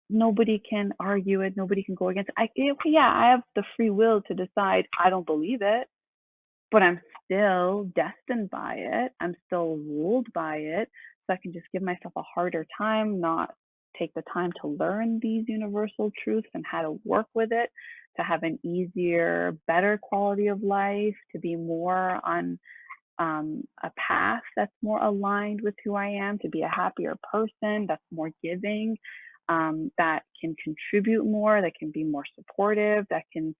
Nobody can argue it. Nobody can go against it. I have the free will to decide I don't believe it, but I'm still destined by it. I'm still ruled by it. So I can just give myself a harder time, not take the time to learn these universal truths and how to work with it, to have an easier, better quality of life, to be more on a path that's more aligned with who I am, to be a happier person that's more giving, that can contribute more, that can be more supportive, that can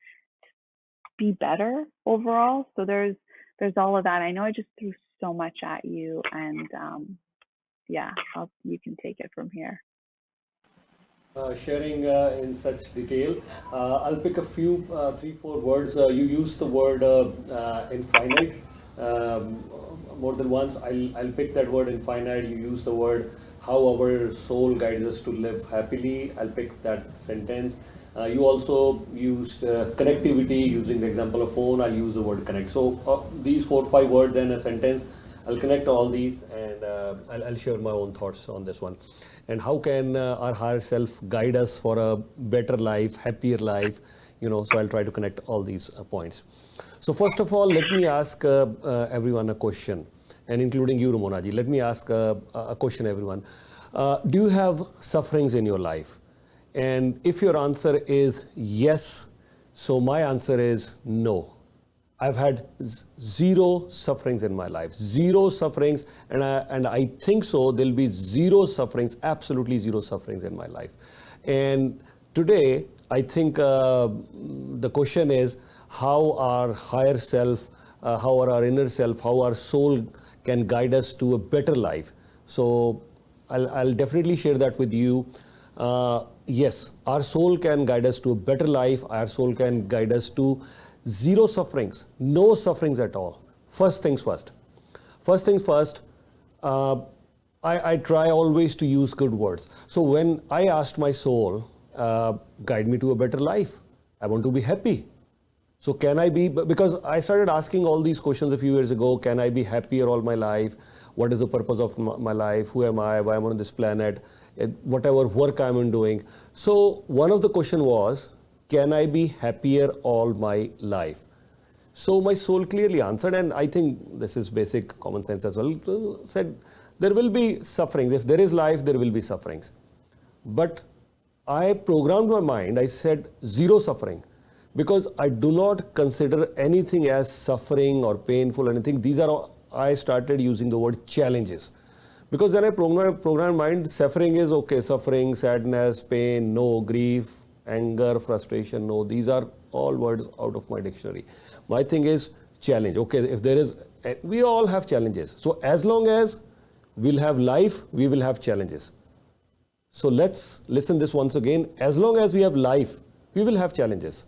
be better overall. So there's all of that. I know I just threw so much at you, and you can take it from here.
Sharing in such detail. I'll pick a few, 3-4 words. You used the word infinite more than once. I'll pick that word infinite. You use the word how our soul guides us to live happily. I'll pick that sentence. You also used connectivity, using the example of phone. I'll use the word connect. So these 4-5 words in a sentence, I'll connect all these, and I'll share my own thoughts on this one. And how can our higher self guide us for a better life, happier life? So I'll try to connect all these points. So first of all, let me ask everyone a question, and including you, Ramona ji. Let me ask a question, everyone. Do you have sufferings in your life? And if your answer is yes, so my answer is no. I've had zero sufferings in my life, zero sufferings, and I think so there'll be zero sufferings, absolutely zero sufferings in my life. And today, I think the question is, how our higher self, how our inner self, how our soul can guide us to a better life. So I'll definitely share that with you. Yes, our soul can guide us to a better life. Our soul can guide us to zero sufferings, no sufferings at all. First things first. First things first, I try always to use good words. So when I asked my soul, guide me to a better life, I want to be happy. So can I be, because I started asking all these questions a few years ago, can I be happier all my life? What is the purpose of my life? Who am I? Why am I on this planet? Whatever work I'm doing. So one of the question was, can I be happier all my life? So my soul clearly answered, and I think this is basic common sense as well. It said, there will be sufferings. If there is life, there will be sufferings. But I programmed my mind, I said zero suffering, because I do not consider anything as suffering or painful or anything. These are all, I started using the word challenges. Because then I programmed mind, suffering is okay, suffering, sadness, pain, no, grief, anger, frustration, no. These are all words out of my dictionary. My thing is challenge. Okay, if there is, we all have challenges. So as long as we'll have life, we will have challenges. So let's listen this once again. As long as we have life, we will have challenges.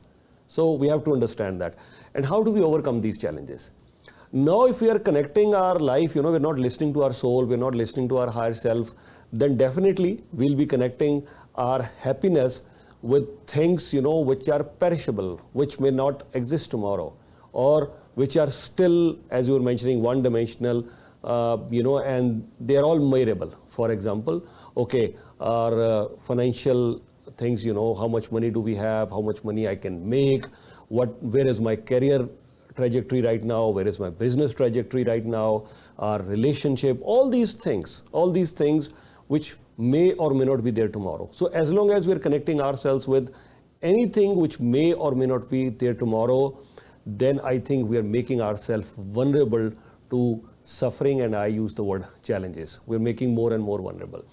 So we have to understand that. And how do we overcome these challenges? Now, if we are connecting our life, we're not listening to our soul, we're not listening to our higher self, then definitely we'll be connecting our happiness with things, which are perishable, which may not exist tomorrow, or which are still, as you were mentioning, one-dimensional, and they are all measurable. For example, okay, our financial things, how much money do we have, how much money I can make, where is my career trajectory right now, where is my business trajectory right now, our relationship, all these things which may or may not be there tomorrow. So as long as we're connecting ourselves with anything which may or may not be there tomorrow, then I think we are making ourselves vulnerable to suffering, and I use the word challenges. We're making more and more vulnerable.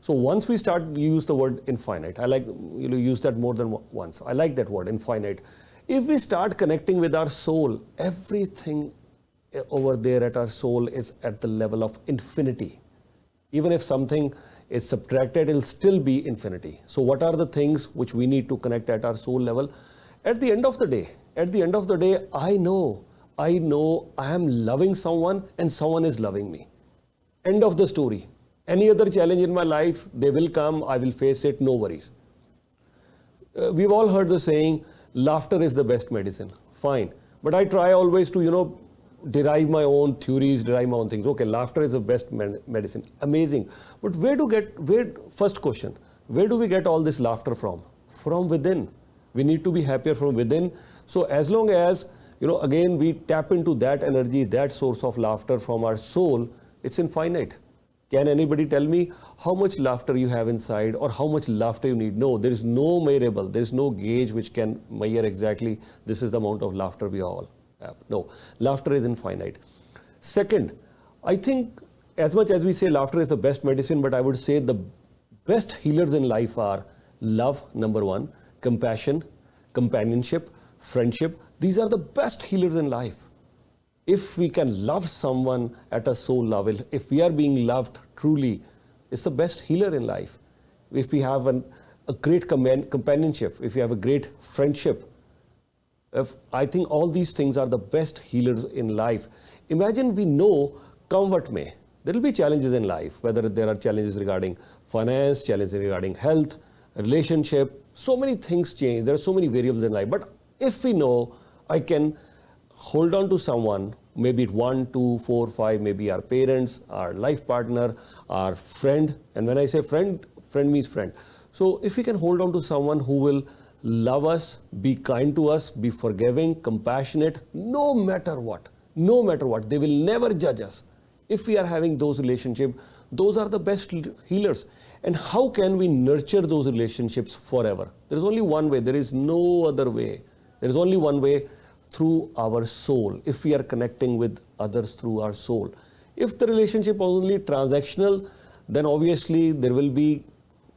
So once we start use the word infinite, I like use that more than once. I like that word, infinite. If we start connecting with our soul, everything over there at our soul is at the level of infinity. Even if something is subtracted, it'll still be infinity. So what are the things which we need to connect at our soul level? At the end of the day, I know I am loving someone and someone is loving me. End of the story. Any other challenge in my life, they will come, I will face it, no worries. We've all heard the saying, laughter is the best medicine. Fine. But I try always to, derive my own theories, derive my own things. Okay, laughter is the best medicine. Amazing. But first question, where do we get all this laughter from? From within. We need to be happier from within. So as long as, again, we tap into that energy, that source of laughter from our soul, it's infinite. Can anybody tell me how much laughter you have inside or how much laughter you need? No, there is no measurable, there is no gauge which can measure exactly this is the amount of laughter we all have. No, laughter is infinite. Second, I think as much as we say laughter is the best medicine, but I would say the best healers in life are love, number one, compassion, companionship, friendship. These are the best healers in life. If we can love someone at a soul level, if we are being loved truly, it's the best healer in life. If we have a great companionship, if we have a great friendship, I think all these things are the best healers in life. Imagine we know come what may. There will be challenges in life, whether there are challenges regarding finance, challenges regarding health, relationship, so many things change. There are so many variables in life. But if we know I can hold on to someone, maybe 1, 2, 4, 5, maybe our parents, our life partner, our friend. And when I say friend, friend means friend. So if we can hold on to someone who will love us, be kind to us, be forgiving, compassionate, no matter what, they will never judge us. If we are having those relationships, those are the best healers. And how can we nurture those relationships forever? There is only one way. There is no other way. There is only one way, through our soul, if we are connecting with others through our soul. If the relationship is only transactional, then obviously there will be,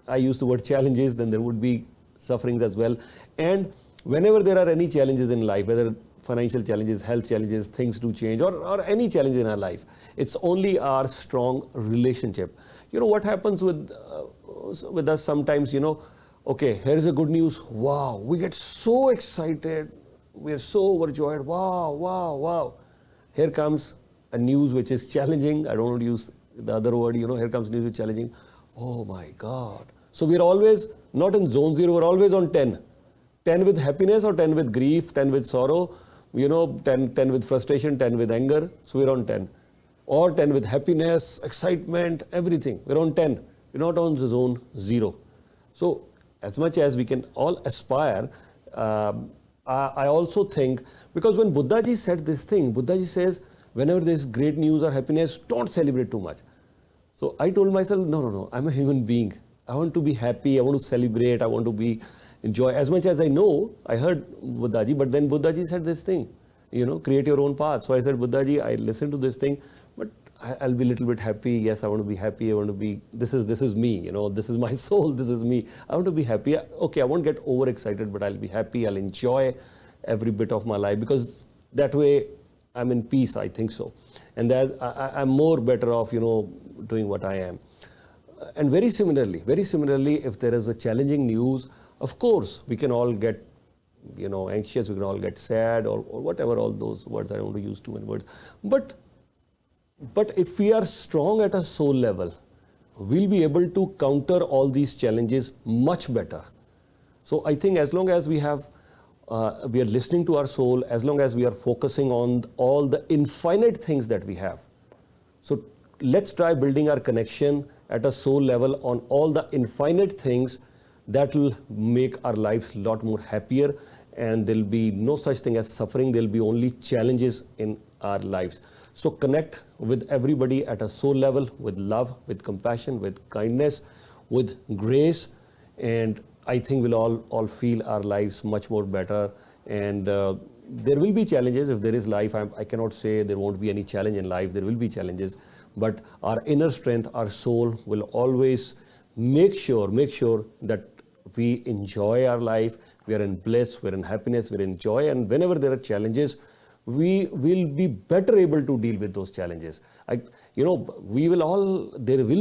I use the word challenges, then there would be sufferings as well. And whenever there are any challenges in life, whether financial challenges, health challenges, things do change, or any challenge in our life, it's only our strong relationship. You know what happens with us sometimes, okay, here's a good news. Wow, we get so excited. We are so overjoyed. Wow, wow, wow. Here comes a news which is challenging. I don't want to use the other word, here comes news which is challenging. Oh my God. So we're always not in zone zero, we're always on 10. 10 with happiness or 10 with grief, 10 with sorrow, 10 with frustration, 10 with anger. So we're on 10. Or 10 with happiness, excitement, everything. We're on 10. We're not on zone 0. So as much as we can all aspire, I also think, because when Buddhaji said this thing, Buddhaji says, whenever there's great news or happiness, don't celebrate too much. So I told myself, no, I'm a human being. I want to be happy, I want to celebrate, I want to enjoy. As much as I know, I heard Buddhaji, but then Buddhaji said this thing, create your own path. So I said, Buddhaji, I listened to this thing, but I'll be a little bit happy. Yes, I want to be happy. I want to be, this is me, this is my soul, this is me. I want to be happy. Okay, I won't get overexcited, but I'll be happy. I'll enjoy every bit of my life, because that way I'm in peace, I think so. And that I'm more better off, doing what I am. And very similarly, if there is a challenging news, of course, we can all get, anxious, we can all get sad, or whatever, all those words. I don't want to use too many words. But if we are strong at a soul level, we'll be able to counter all these challenges much better. So I think as long as we are listening to our soul, as long as we are focusing on all the infinite things that we have. So let's try building our connection at a soul level on all the infinite things. That will make our lives a lot more happier, and there'll be no such thing as suffering. There'll be only challenges in our lives. So connect with everybody at a soul level, with love, with compassion, with kindness, with grace, and I think we'll all feel our lives much more better. And there will be challenges. If there is life, I cannot say there won't be any challenge in life. There will be challenges, but our inner strength, our soul will always make sure that we enjoy our life. We are in bliss, we're in happiness, we're in joy, and whenever there are challenges, we will be better able to deal with those challenges. There will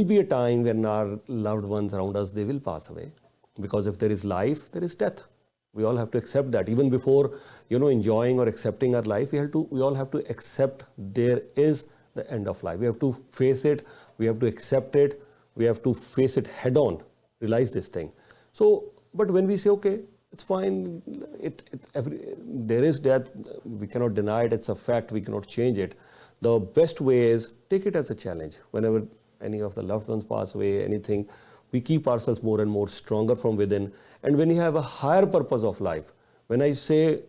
be a time when our loved ones around us, they will pass away, because if there is life, there is death. We all have to accept that. Even before, enjoying or accepting our life, we all have to accept there is the end of life. We have to face it, we have to accept it, we have to face it head on, realize this thing. So, but when we say, okay, it's fine, there is death, we cannot deny it, it's a fact, we cannot change it. The best way is take it as a challenge. Whenever any of the loved ones pass away, anything, we keep ourselves more and more stronger from within. And when you have a higher purpose of life, when I say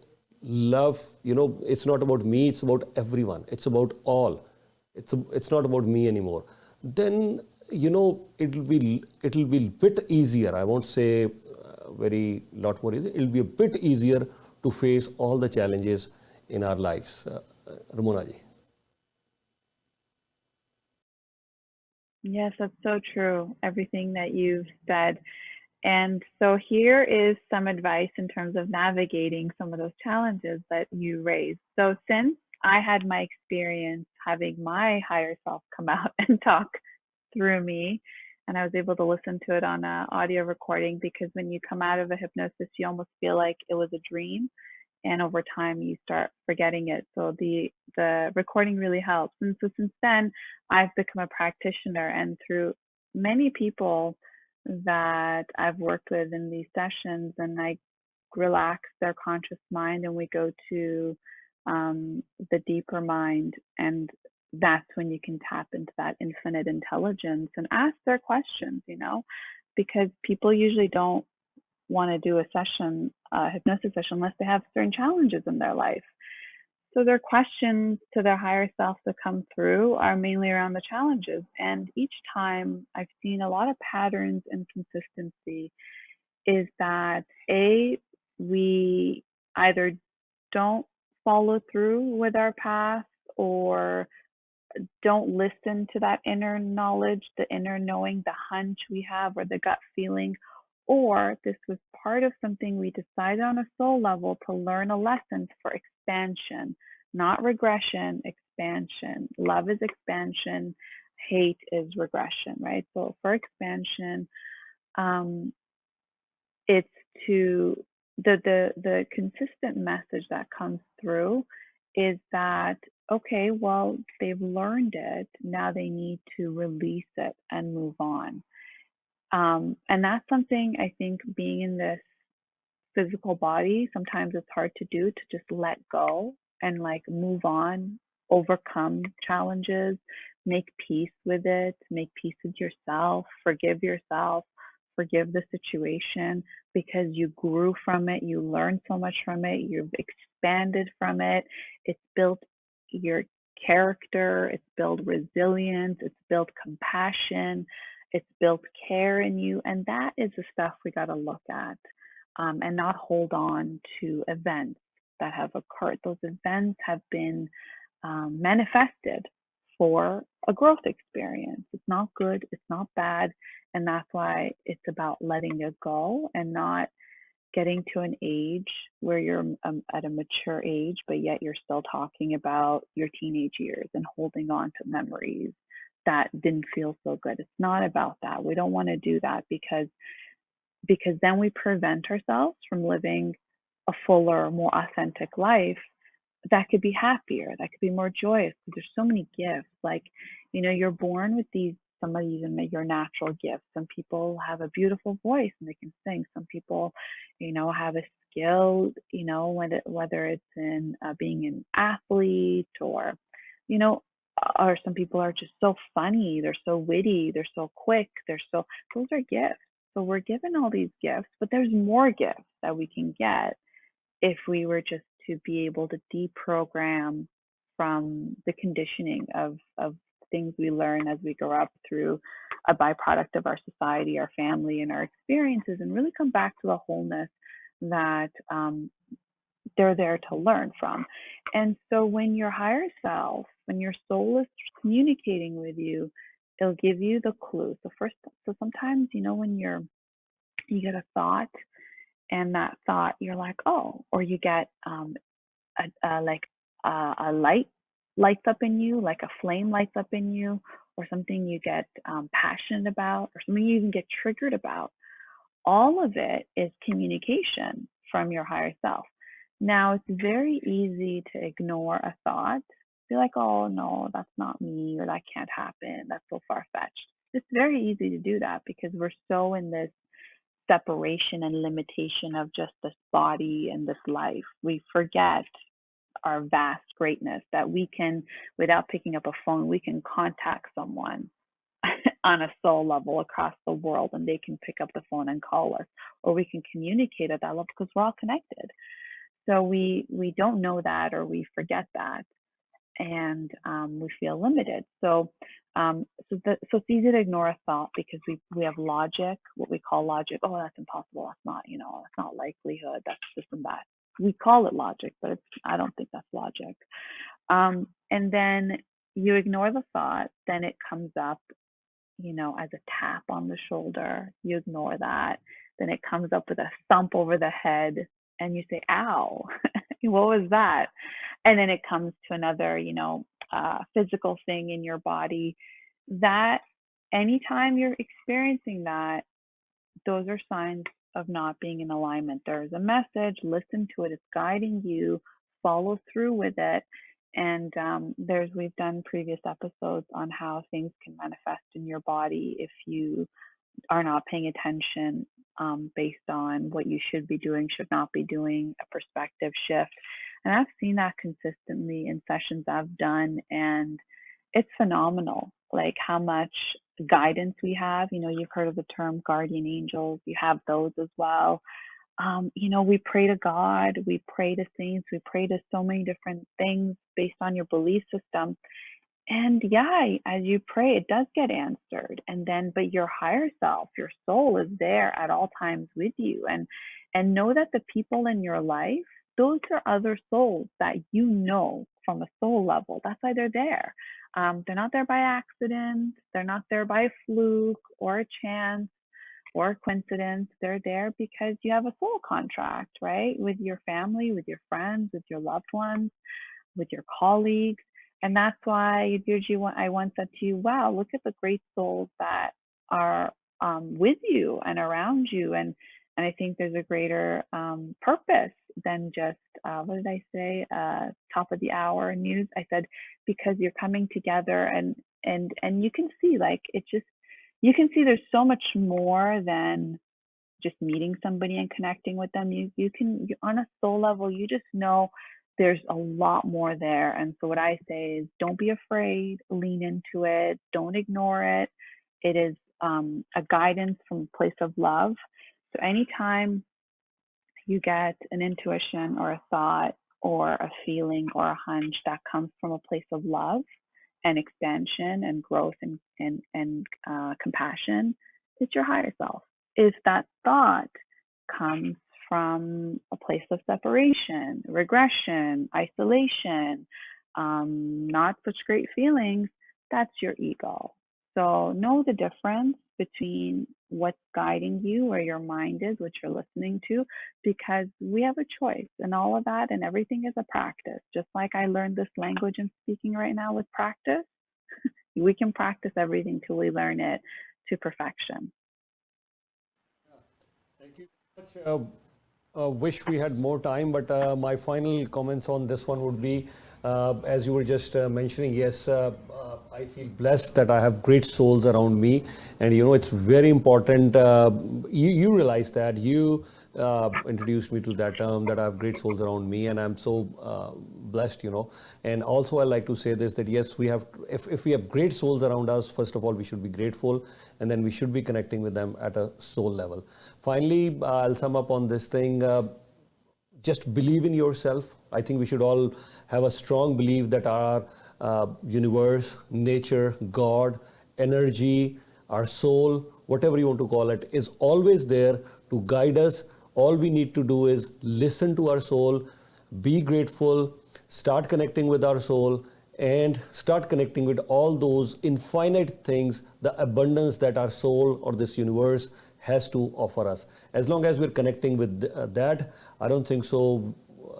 love, it's not about me, it's about everyone, it's about all. It's not about me anymore. Then, it'll be a bit easier. I won't say lot more easy. It'll be a bit easier to face all the challenges in our lives. Ramona ji.
Yes, that's so true, everything that you've said. And so here is some advice in terms of navigating some of those challenges that you raised. So since I had my experience having my higher self come out and talk through me, and I was able to listen to it on an audio recording, because when you come out of a hypnosis, you almost feel like it was a dream, and over time you start forgetting it. So the recording really helps. And so since then, I've become a practitioner, and through many people that I've worked with in these sessions, and I relax their conscious mind, and we go to the deeper mind, and that's when you can tap into that infinite intelligence and ask their questions, because people usually don't want to do a session, a hypnosis session, unless they have certain challenges in their life. So their questions to their higher self that come through are mainly around the challenges. And each time I've seen a lot of patterns and consistency is that we either don't follow through with our path, or don't listen to that inner knowledge, the inner knowing, the hunch we have, or the gut feeling, or this was part of something we decided on a soul level to learn a lesson for expansion, not regression, expansion. Love is expansion, hate is regression, right? So for expansion, it's to the consistent message that comes through is that, okay, well, they've learned it, now they need to release it and move on. And that's something I think, being in this physical body, sometimes it's hard to do, to just let go and like move on, overcome challenges, make peace with it, make peace with yourself, forgive the situation, because you grew from it, you learned so much from it, you've expanded from it, it's built your character, it's built resilience, it's built compassion, it's built care in you. And that is the stuff we got to look at, and not hold on to events that have occurred. Those events have been manifested for a growth experience. It's not good, it's not bad. And that's why it's about letting it go and not getting to an age where you're at a mature age, but yet you're still talking about your teenage years and holding on to memories that didn't feel so good. It's not about that. We don't want to do that, because then we prevent ourselves from living a fuller, more authentic life that could be happier, that could be more joyous. There's so many gifts. Like, you're born with these, some of these are your natural gifts. Some people have a beautiful voice and they can sing. Some people, have a skill, whether it's in being an athlete, or, or some people are just so funny, they're so witty, they're so quick, those are gifts. So we're given all these gifts, but there's more gifts that we can get if we were just to be able to deprogram from the conditioning of things we learn as we grow up through a byproduct of our society, our family, and our experiences, and really come back to the wholeness that they're there to learn from. And so when your higher self, when your soul is communicating with you, it'll give you the clue. So sometimes, when you get a thought, and that thought, you're like, oh, or you get a light lights up in you, like a flame lights up in you, or something you get passionate about, or something you even get triggered about. All of it is communication from your higher self. Now, it's very easy to ignore a thought, be like, oh, no, that's not me, or that can't happen, that's so far-fetched. It's very easy to do that because we're so in this separation and limitation of just this body and this life. We forget our vast greatness, that we can, without picking up a phone, we can contact someone on a soul level across the world, and they can pick up the phone and call us, or we can communicate at that level because we're all connected. So we don't know that, or we forget that, and we feel limited. So it's easy to ignore a thought because we have logic, what we call logic. Oh, that's impossible. That's not, that's not likelihood. That's this and that. We call it logic, but I don't think that's logic. And then you ignore the thought, then it comes up, as a tap on the shoulder. You ignore that, then it comes up with a thump over the head, and you say, ow, what was that? And then it comes to another, physical thing in your body. That anytime you're experiencing that, those are signs of not being in alignment. There's a message, listen to it, it's guiding you, follow through with it. And we've done previous episodes on how things can manifest in your body if you are not paying attention, based on what you should be doing, should not be doing, a perspective shift. And I've seen that consistently in sessions I've done, and it's phenomenal, like how much guidance we have. You've heard of the term guardian angels. You have those as well. We pray to God, we pray to saints, we pray to so many different things based on your belief system. And yeah, as you pray, it does get answered. And then, but your higher self, your soul is there at all times with you. And know that the people in your life, those are other souls that from a soul level. That's why they're there. They're not there by accident. They're not there by a fluke or a chance. or coincidence. They're there because you have a soul contract, right? With your family, with your friends, with your loved ones, with your colleagues. And that's why, Yurji, I once said to you, wow, look at the great souls that are with you and around you. And I think there's a greater purpose than just, what did I say, top of the hour news. I said, because you're coming together and you can see, like, you can see there's so much more than just meeting somebody and connecting with them. You on a soul level, you just know there's a lot more there. And so what I say is, don't be afraid, lean into it, don't ignore it. It is a guidance from a place of love. So anytime you get an intuition or a thought or a feeling or a hunch that comes from a place of love and expansion and growth and compassion, it's your higher self. If that thought comes from a place of separation, regression, isolation, not such great feelings, that's your ego. So know the difference between what's guiding you, where your mind is, what you're listening to, because we have a choice and all of that, and everything is a practice. Just like I learned this language I'm speaking right now with practice, we can practice everything till we learn it to perfection.
Thank you so much. Wish we had more time, but my final comments on this one would be, as you were just mentioning, yes, I feel blessed that I have great souls around me. And, you know, it's very important. You realize that. You introduced me to that term, that I have great souls around me, and I'm so blessed, you know. And also I like to say this, that yes, we have, if we have great souls around us, first of all, we should be grateful, and then we should be connecting with them at a soul level. Finally, I'll sum up on this thing. Just believe in yourself. I think we should all have a strong belief that our universe, nature, God, energy, our soul, whatever you want to call it, is always there to guide us. All we need to do is listen to our soul, be grateful, start connecting with our soul, and start connecting with all those infinite things, the abundance that our soul or this universe has to offer us. As long as we're connecting with that, I don't think so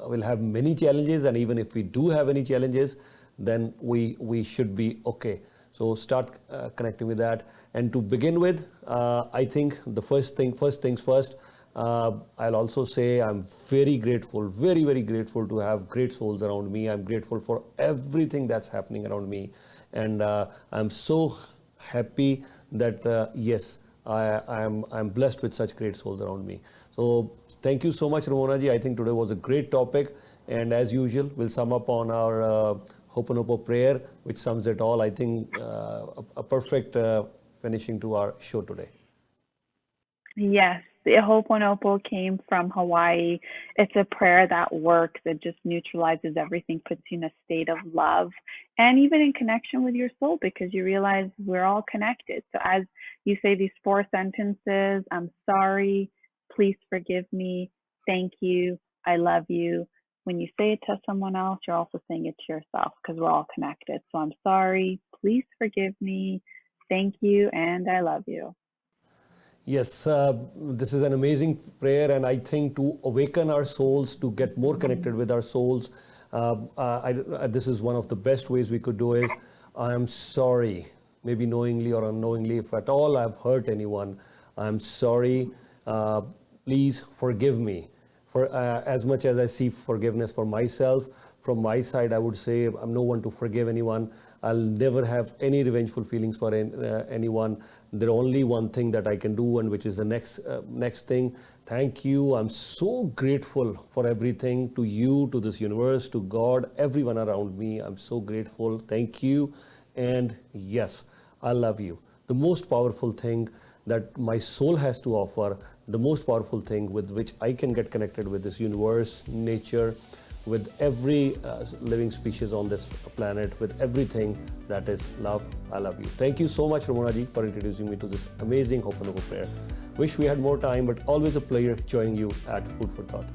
we'll have many challenges, and even if we do have any challenges, then we should be okay. So start connecting with that. And to begin with, I think the first things first, I'll also say I'm very grateful, very, very grateful to have great souls around me. I'm grateful for everything that's happening around me. And I'm so happy that, yes, I'm blessed with such great souls around me. So thank you so much, Ramona ji. I think today was a great topic. And as usual, we'll sum up on our Ho'oponopo prayer, which sums it all. I think a perfect finishing to our show today.
Yes, the Ho'oponopo came from Hawaii. It's a prayer that works. It just neutralizes everything, puts you in a state of love, and even in connection with your soul, because you realize we're all connected. So as you say these 4 sentences, I'm sorry, please forgive me, thank you, I love you. When you say it to someone else, you're also saying it to yourself, because we're all connected. So I'm sorry, please forgive me, thank you, and I love you.
Yes, this is an amazing prayer, and I think to awaken our souls, to get more connected with our souls, this is one of the best ways we could do is, I am sorry, maybe knowingly or unknowingly, if at all I've hurt anyone, I'm sorry, please forgive me. For as much as I see forgiveness for myself, from my side, I would say I'm no one to forgive anyone. I'll never have any revengeful feelings for anyone. There's only one thing that I can do, and which is the next thing. Thank you. I'm so grateful for everything, to you, to this universe, to God, everyone around me. I'm so grateful. Thank you. And yes, I love you. The most powerful thing that my soul has to offer, the most powerful thing with which I can get connected with this universe, nature, with every living species on this planet, with everything that is love. I love you. Thank you so much, Ramona ji, for introducing me to this amazing Ho'oponopo prayer. Wish we had more time, but always a pleasure joining you at Food for Thought.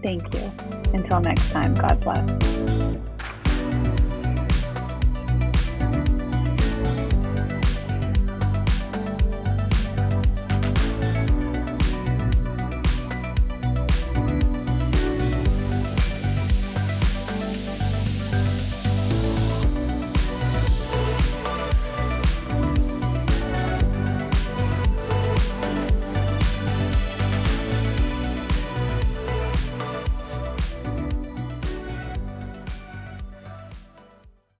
Thank you. Until next time, God bless.